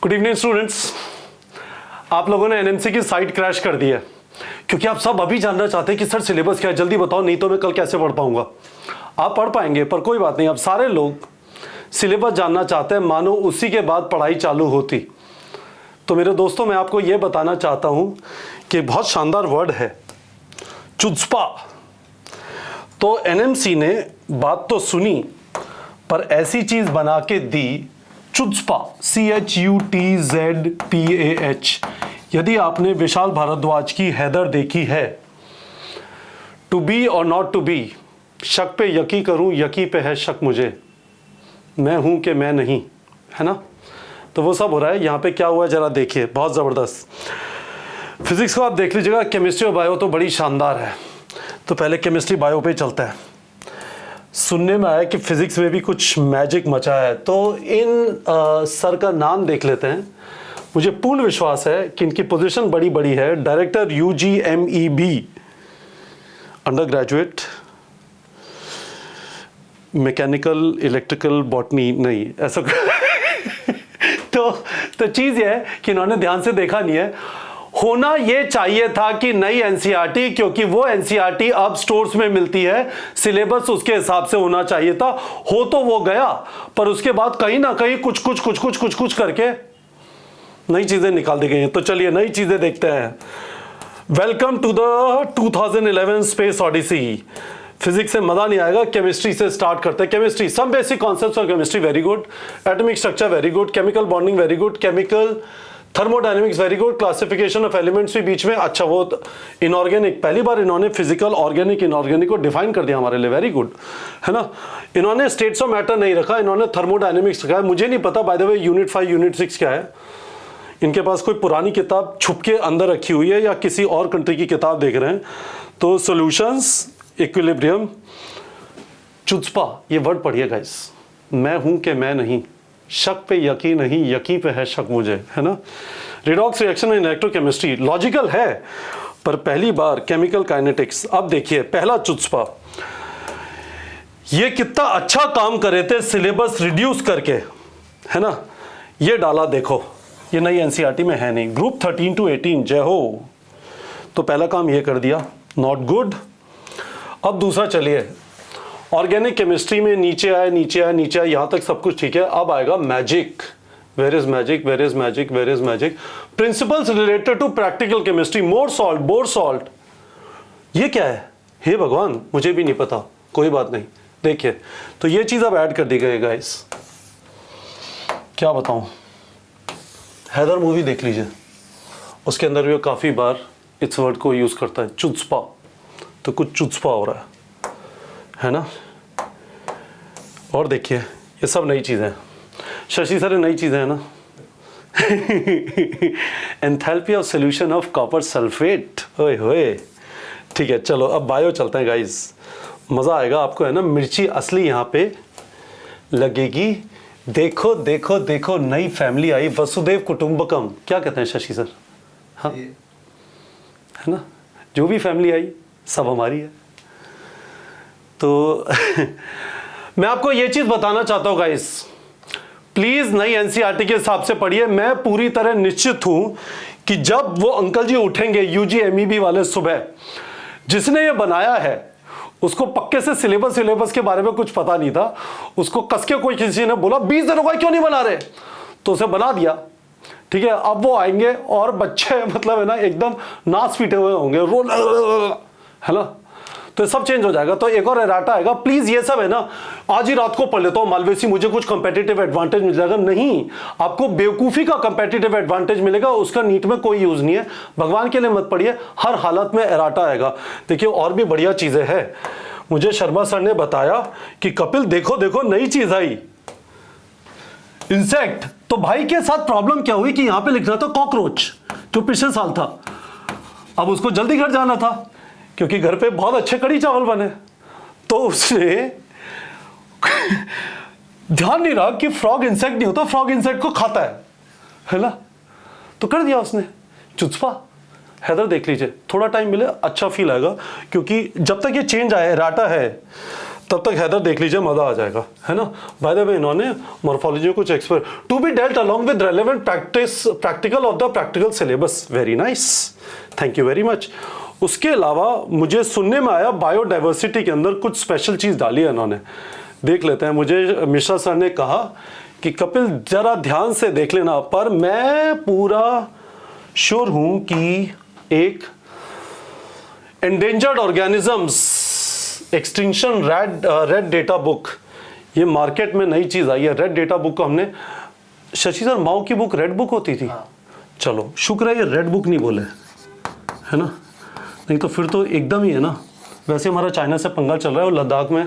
Good evening students. आप लोगों ने एनएमसी की साइट क्रैश कर दी है क्योंकि आप सब अभी जानना चाहते हैं कि सर सिलेबस क्या है, जल्दी बताओ नहीं तो मैं कल कैसे पढ़ पाऊंगा। आप पढ़ पाएंगे पर कोई बात नहीं, अब सारे लोग सिलेबस जानना चाहते हैं, मानो उसी के बाद पढ़ाई चालू होती। तो मेरे दोस्तों, मैं आपको यह बताना चाहता हूं कि बहुत शानदार वर्ड है चुज़्पा। तो एनएमसी ने बात तो सुनी पर ऐसी चीज बना के दी चुज़्पा, CHUTZPAH। यदि आपने विशाल भारद्वाज की हैदर देखी है, टू बी और नॉट टू बी, शक पे यकी करूं यकी पे है शक मुझे, मैं हूं कि मैं नहीं, है ना। तो वो सब हो रहा है यहाँ पे। क्या हुआ है जरा देखिए, बहुत ज़बरदस्त। फिजिक्स को आप देख लीजिएगा, केमिस्ट्री और बायो तो बड़ी शानदार है। तो पहले केमिस्ट्री बायो पे चलता है। सुनने में आया कि फिजिक्स में भी कुछ मैजिक मचा है, तो इन सर का नाम देख लेते हैं। मुझे पूर्ण विश्वास है कि इनकी पोजीशन बड़ी बड़ी है। Director UGMEB, under graduate mechanical electrical botany, नहीं ऐसा तो चीज़ ये है कि इन्होंने ध्यान से देखा नहीं है। होना ये चाहिए था कि नई एनसीईआरटी, क्योंकि वो एनसीईआरटी अब स्टोर्स में मिलती है, सिलेबस उसके हिसाब से होना चाहिए था। हो तो वो गया, पर उसके बाद कहीं ना कहीं कुछ करके नई चीजें निकाल दी गई हैं। तो चलिए नई चीजें देखते हैं। Welcome to the 2011 Space Odyssey. Physics से मजा नहीं आएगा, केमिस्ट्री से स्टार्ट करते हैं। Chemistry, some basic concepts of chemistry very good, atomic structure very good, chemical bonding very good, chemical thermodynamics very good, classification of elements भी बीच में अच्छा। वो इनऑर्गेनिक, पहली बार इन्होंने फिजिकल ऑर्गेनिक इनऑर्गेनिक को डिफाइन कर दिया हमारे लिए, वेरी गुड, है ना। इन्होंने स्टेट्स ऑफ मैटर नहीं रखा, इन्होंने थर्मोडायनेमिक्स रखा है। मुझे नहीं पता by the way unit 5 unit 6 क्या है। इनके पास कोई पुरानी किताब छुप के अंदर रखी हुई है या किसी और कंट्री की किताब देख रहे हैं। तो सॉल्यूशंस, इक्विलिब्रियम, चुज़्पा, ये वर्ड पढ़िए गाइस। मैं हूं कि मैं नहीं, शक पे यकी नहीं, यकी पे है शक मुझे, है ना। Redox reaction in electrochemistry, logical है पर पहली बार केमिकल काइनेटिक्स। अब देखिए पहला चुज़्पा, ये कितना अच्छा काम करे थे सिलेबस रिड्यूस करके, है ना। ये डाला देखो, ये नई एनसीईआरटी में है नहीं। ग्रुप 13 to 18, जय हो। तो पहला काम ये कर दिया, नॉट गुड। अब दूसरा चलिए, ऑर्गेनिक केमिस्ट्री में नीचे आए नीचे आए नीचे आए, यहां तक सब कुछ ठीक है। अब आएगा magic. Where is magic, where is magic, where is magic. Principles related to practical chemistry, Mohr salt, bore salt, ये क्या है? हे भगवान, मुझे भी नहीं पता, कोई बात नहीं। देखिए, तो ये चीज अब ऐड कर दी गई गाइस। क्या बताऊं, हैदर मूवी देख लीजिए, उसके अंदर भी वो काफी बार इस वर्ड को यूज करता है, चुज़्पा। तो कुछ चुज़्पा हो रहा है ना। और देखिए ये सब नई चीजें हैं। शशि सर, नई चीजें हैं ना। Enthalpy of solution of copper sulphate, ओए होए। ठीक है, चलो अब बायो चलते हैं गाइस, मजा आएगा आपको, है ना। मिर्ची असली यहाँ पे लगेगी। देखो देखो देखो, नई फैमिली आई, वसुदेव कुटुंबकम। क्या कहते हैं शशि सर? हाँ, है ना। जो भी फैमिली आई सब हमारी है। तो मैं आपको ये चीज बताना चाहता हूं गाइस, प्लीज नई एनसीईआरटी के हिसाब से पढ़िए। मैं पूरी तरह निश्चित हूं कि जब वो अंकल जी उठेंगे UGMEB वाले सुबह, जिसने ये बनाया है उसको पक्के से सिलेबस के बारे में कुछ पता नहीं था। उसको कसके कोई किसी ने बोला 20 दिन हो गए क्यों नहीं बना रहे, तो उसे बना दिया। ठीक है, अब वो आएंगे और बच्चे मतलब है ना एकदम नाच पीटे हुए होंगे, रो, है ना। तो सब चेंज हो जाएगा। तो एक और एराटा आएगा। प्लीज ये सब है ना, आज ही रात को पढ़ लेता हूं मालवेसी, मुझे कुछ कंपेटिटिव एडवांटेज मिल जाएगा। नहीं, आपको बेवकूफी का कंपेटिटिव एडवांटेज मिलेगा, उसका नीट में कोई यूज नहीं है। भगवान के लिए मत पढ़िए, हर हालत में एराटा आएगा। देखिए और भी बढ़िया चीजें हैं। मुझे शर्मा सर ने बताया कि कपिल देखो देखो नई चीज आई, इंसेक्ट। तो भाई के साथ प्रॉब्लम क्या हुई कि यहां पे लिख रहा था कॉकरोच, जो पिछले साल था। अब उसको जल्दी घर जाना था क्योंकि घर पे बहुत अच्छे कड़ी चावल बने। तो उसने ध्यान नहीं रहा कि फ्रॉग इंसेक्ट नहीं होता, फ्रॉग इंसेक्ट को खाता है ना। तो कर दिया उसने चुज़्पा। हैदर देख लीजिए, थोड़ा टाइम मिले अच्छा फील आएगा, क्योंकि जब तक ये चेंज आया, राटा है, तब तक हैदर देख लीजिए, मज़ा आ जाएगा, है ना। बाय द वे इन्होंने मॉर्फोलॉजी कुछ expert to be dealt along with relevant practical of the practical syllabus, very nice, thank you very much. उसके अलावा मुझे सुनने में आया बायोडाइवर्सिटी के अंदर कुछ स्पेशल चीज़ डाली है इन्होंने, देख लेते हैं। मुझे मिश्रा सर ने कहा कि कपिल जरा ध्यान से देख लेना, पर मैं पूरा श्योर हूँ कि एक endangered organisms extinction red data book, ये मार्केट में नई चीज़ आई है। रेड डेटा बुक को हमने, शशि सर माओ की बुक रेड बुक होती थी, चलो शुक्र है ये रेड बुक नहीं बोले, है ना, नहीं तो फिर तो एकदम ही है ना। वैसे हमारा चाइना से पंगा चल रहा है और लद्दाख में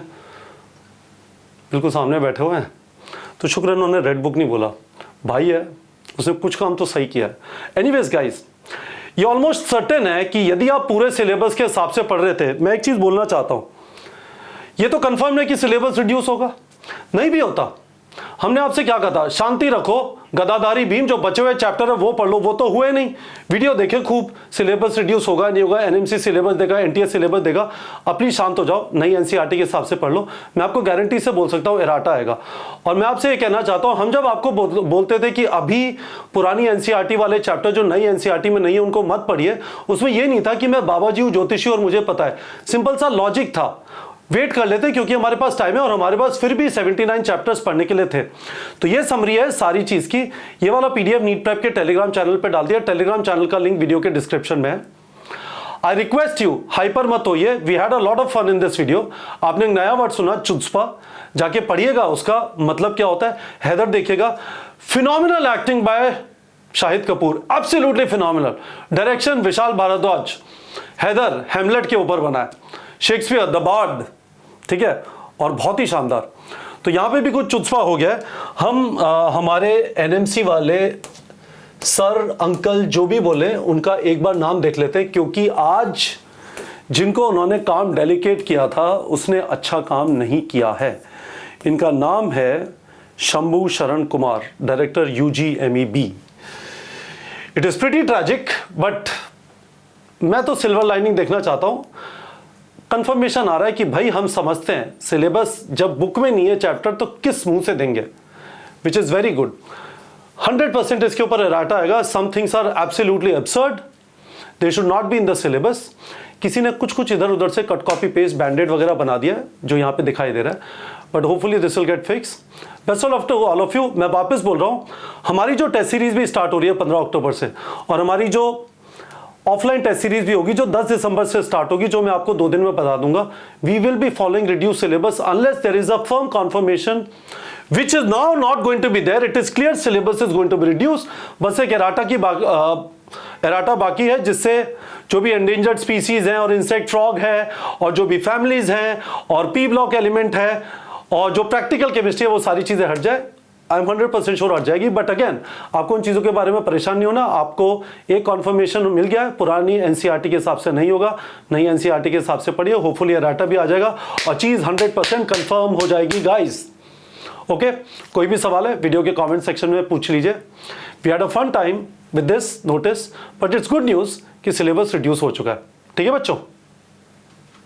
बिल्कुल सामने बैठे हुए हैं, तो शुक्र है उन्होंने रेड बुक नहीं बोला, भाई है उसने कुछ काम तो सही किया है। एनीवेज गाइस, ये ऑलमोस्ट सर्टेन है कि यदि आप पूरे सिलेबस के हिसाब से पढ़ रहे थे, मैं एक चीज़ बोलना चाहता हूँ, ये तो कंफर्म है कि सिलेबस रिड्यूस होगा, नहीं भी होता। हमने आपसे क्या कहा था, शांति रखो, गदाधारी भीम जो बचे हुए चैप्टर है वो पढ़ लो, वो तो हुए नहीं, वीडियो देखे खूब, सिलेबस रिड्यूस होगा नहीं होगा, एनएमसी सिलेबस देगा, एनटीएस सिलेबस देगा, अपनी शांत हो जाओ, नई एनसीईआरटी के हिसाब से पढ़ लो। मैं आपको गारंटी से बोल सकता हूँ एराटा आएगा। और मैं आपसे ये कहना चाहता हूँ, हम जब आपको बोलते थे कि अभी पुरानी एनसीईआरटी वाले चैप्टर जो नई एनसीईआरटी में नहीं है उनको मत पढ़िए, उसमें ये नहीं था कि मैं बाबा जी हूँ ज्योतिषी और मुझे पता है, सिंपल सा लॉजिक था, वेट कर लेते क्योंकि हमारे पास टाइम है और हमारे पास फिर भी 79 चैप्टर्स पढ़ने के लिए थे। तो ये समरी है सारी चीज की। ये वाला पीडीएफ नीट प्रेप के टेलीग्राम चैनल पे डाल दिया, टेलीग्राम चैनल का लिंक वीडियो के डिस्क्रिप्शन में है। आई रिक्वेस्ट यू, हाइपर मत होइए, we had a lot of fun in this video. आपने एक नया वर्ड सुना चुस्पा, जाके पढ़िएगा उसका मतलब क्या होता है। हैदर देखिएगा, phenomenal acting by Shahid Kapoor, absolutely phenomenal, direction Vishal Bhardwaj, Haider Hamlet के ऊपर बना है, शेक्सपियर द बार्ड, ठीक है, और बहुत ही शानदार। तो यहां पे भी कुछ चुस्पा हो गया है। हम हमारे एनएमसी वाले सर अंकल जो भी बोले उनका एक बार नाम देख लेते हैं, क्योंकि आज जिनको उन्होंने काम डेलीकेट किया था उसने अच्छा काम नहीं किया है। इनका नाम है शंभू शरण Kumar, director UGMEB। It is pretty tragic, but मैं तो सिल्वर लाइनिंग देखना चाहता हूं। कंफर्मेशन आ रहा है कि भाई हम समझते हैं सिलेबस जब बुक में नहीं है चैप्टर तो किस मुंह से देंगे, विच इज वेरी गुड। 100% इसके ऊपर एराटा आएगा। Some things are absolutely absurd, they should not be in the syllabus. किसी ने कुछ इधर उधर से कट कॉपी पेस्ट बैंडेड वगैरह बना दिया है जो यहाँ पे दिखाई दे रहा है, but hopefully this will get fix. Best of to all of you. मैं वापस बोल रहा हूँ, हमारी जो टेस्ट सीरीज भी स्टार्ट हो रही है 15 अक्टूबर से, और हमारी जो ऑफलाइन टेस्ट सीरीज भी होगी जो 10 दिसंबर से स्टार्ट होगी, जो मैं आपको 2 दिन में बता दूंगा। We will be following reduce syllabus unless there is a firm confirmation which is now not going to be there. It is clear syllabus is going to be reduced. बस एक एराटा बाकी है जिससे जो भी एंडेंजर्ड स्पीसीज हैं और insect frog है और जो भी फैमिलीज हैं और पी ब्लॉक एलिमेंट है और जो प्रैक्टिकल केमिस्ट्री है वो सारी चीजें हट जाए। आई एम 100% श्योर हट जाएगी। बट अगेन आपको उन चीज़ों के बारे में परेशान नहीं होना। आपको एक कॉन्फर्मेशन मिल गया है, पुरानी एनसीईआरटी के हिसाब से नहीं होगा, नई एनसीईआरटी के हिसाब से पढ़िए। होपफुली एराटा भी आ जाएगा और चीज़ 100% कंफर्म हो जाएगी गाइस। ओके, कोई भी सवाल है वीडियो के कमेंट सेक्शन में पूछ लीजिए। We had a fun time with this notice, but it's good news कि सिलेबस रिड्यूस हो चुका है। ठीक है बच्चों।